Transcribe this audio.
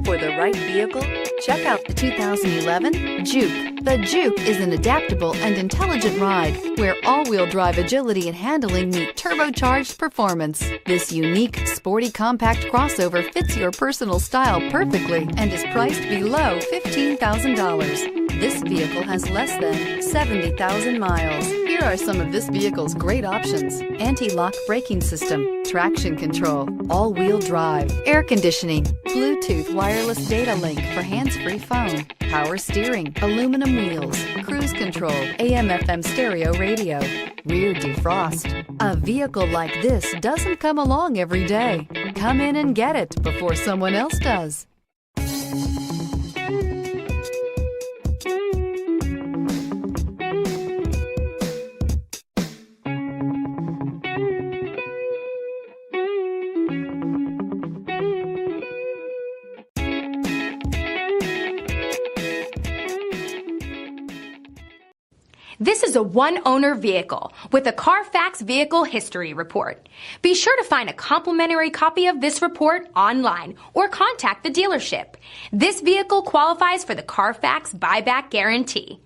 Looking for the right vehicle? Check out the 2011 JUKE. The JUKE is an adaptable and intelligent ride where all-wheel drive agility and handling meet turbocharged performance. This unique, sporty compact crossover fits your personal style perfectly and is priced below $15,000. This vehicle has less than 70,000 miles. Here are some of this vehicle's great options: anti-lock braking system, traction control, all-wheel drive, air conditioning, Bluetooth wireless data link for hands-free phone, power steering, aluminum wheels, cruise control, AM/FM stereo radio, rear defrost. A vehicle like this doesn't come along every day. Come in and get it before someone else does. This is a one-owner vehicle with a Carfax Vehicle History Report. Be sure to find a complimentary copy of this report online or contact the dealership. This vehicle qualifies for the Carfax Buyback Guarantee.